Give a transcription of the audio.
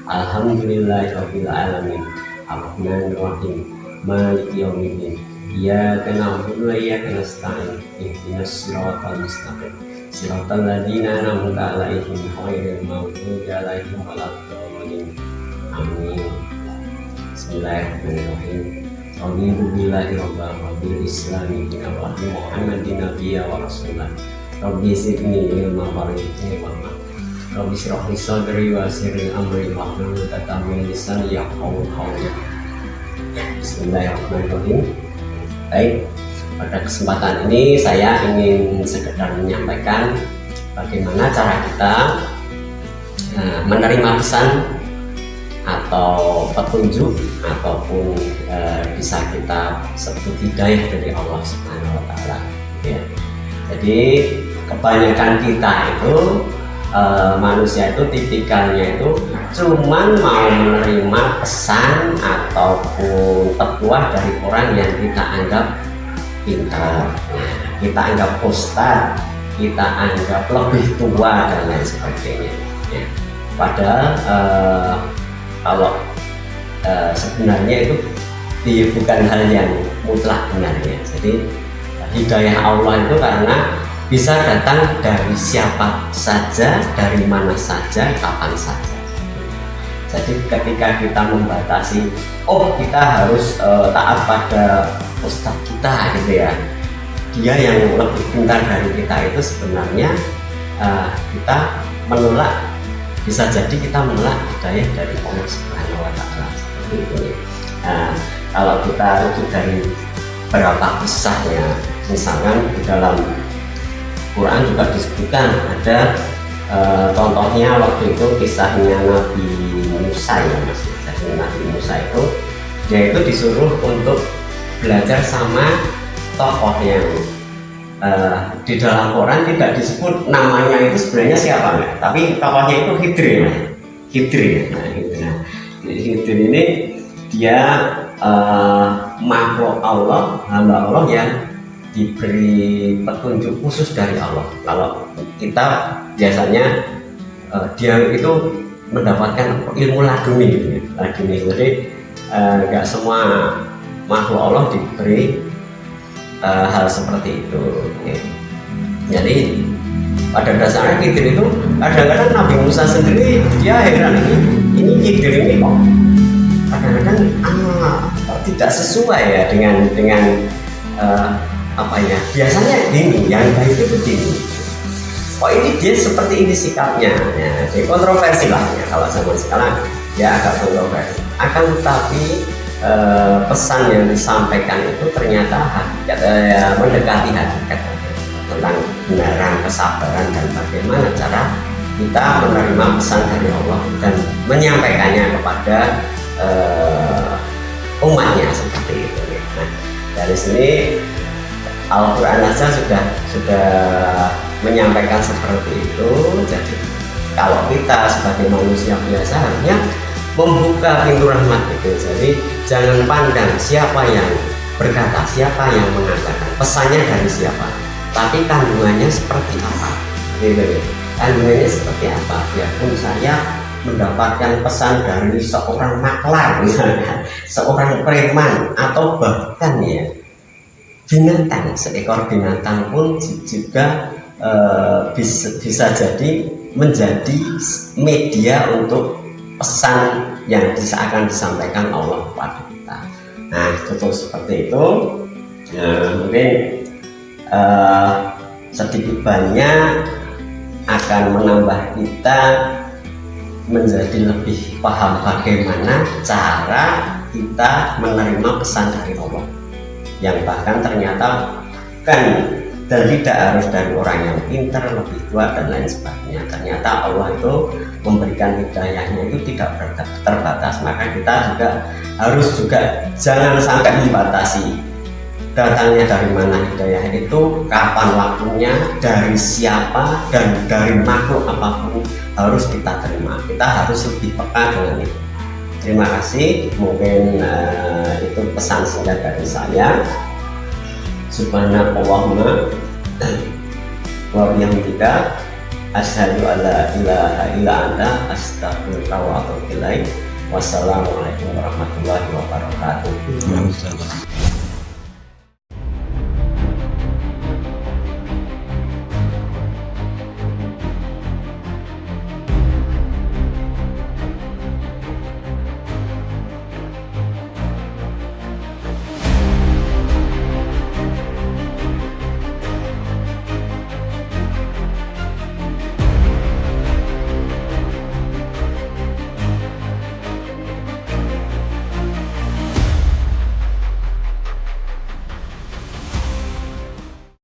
Alhamdulillahirabbil alamin. Arrahmanir rahim. Maliki yaumiddin. Iyyaka na'budu wa iyyaka nasta'in. Ihdinas siratal mustaqim. Siratal ladzina an'amta 'alaihim ghairil maghdubi 'alaihim waladdallin. Amin. Bismillahirrahmanirrahim. Raditu billahi rabban wa bil islami dinan wa bi Muhammadin nabiyya wa rasulah. Rabbi zidni ilma warzuqni ilma. Rabbi shrah li sadri wa yassir li amri wahlul 'uqdatam min lisani yafqahu qawli. Bismillahirrahmanirrahim. Baik, pada kesempatan ini saya ingin sekedar menyampaikan bagaimana cara kita menerima pesan atau petunjuk ataupun bisa kita sebut hidayah dari Allah Subhanahu wa taala ya. Jadi kebanyakan kita itu manusia itu tipikalnya itu cuman mau menerima pesan ataupun petuah dari orang yang kita anggap pintar, kita anggap ustaz, kita anggap lebih tua dan lain sebagainya ya. Padahal kalau sebenarnya itu bukan hal yang mutlak benarnya. Jadi hidayah Allah itu karena bisa datang dari siapa saja, dari mana saja, kapan saja. Jadi ketika kita membatasi, oh kita harus taat pada ustaz kita gitu ya, dia yang lebih pintar dari kita, itu sebenarnya kita menolak, bisa jadi kita menolak hidayah dari Allah Subhanahu wa taala seperti itu. Nah, kalau kita rujuk dari berapa kisahnya, misalkan di dalam Quran juga disebutkan ada contohnya waktu itu kisahnya Nabi Musa ya Mas. Jadi Nabi Musa itu dia itu disuruh untuk belajar sama tokoh yang di dalam Quran tidak disebut namanya itu sebenarnya siapa ya? Tapi tokohnya itu Khidr. Khidr ini dia makhluk Allah, hamba Allah yang diberi petunjuk khusus dari Allah. Kalau kita biasanya dia itu mendapatkan ilmu laduni gitu ya. Laduni. Jadi nggak semua makhluk Allah diberi hal seperti itu ya. Jadi pada dasarnya Khidr itu kadang-kadang Nabi Musa sendiri dia heran, ini Khidr ini kok kadang-kadang tidak sesuai ya dengan apa ya, biasanya ini yang baik itu begini, kok ini dia seperti ini sikapnya ya. Jadi kontroversi lah ya, kalau zaman sekarang ya agak kontroversi. Akan tetapi pesan yang disampaikan itu ternyata hakikat, mendekati hakikat tentang kebenaran, kesabaran, dan bagaimana cara kita menerima pesan dari Allah dan menyampaikannya kepada umatnya seperti itu. Nah, dari sini Al-Quran saja sudah menyampaikan seperti itu. Jadi kalau kita sebagai manusia biasa harusnya membuka pintu rahmat itu. Jadi jangan pandang siapa yang berkata, siapa yang mengatakan, pesannya dari siapa, tapi kandungannya seperti apa gitu. Kandungannya seperti apa. Biarpun saya mendapatkan pesan dari seorang maklar misalnya, seorang preman, atau bahkan ya binatang, seekor binatang pun juga bisa jadi menjadi media untuk pesan yang akan disampaikan Allah kepada kita. Nah, contoh seperti itu mungkin sedikit banyak akan menambah kita menjadi lebih paham bagaimana cara kita menerima pesan dari Allah, yang bahkan ternyata kan dan tidak harus dari orang yang pintar, lebih tua, dan lain sebagainya. Ternyata Allah itu memberikan hidayahnya itu tidak terbatas. Maka kita harus jangan sampai membatasi datangnya dari mana hidayah itu, kapan waktunya, dari siapa, dan dari makhluk apapun harus kita terima. Kita harus lebih peka dengan itu. Terima kasih. Mungkin itu pesan singkat dari saya. Subhanallahumma wa bihamdika Asyhadu alla ilaha illa anta astaghfiruka wa atubu ilaik. Wassalamualaikum warahmatullahi wabarakatuh.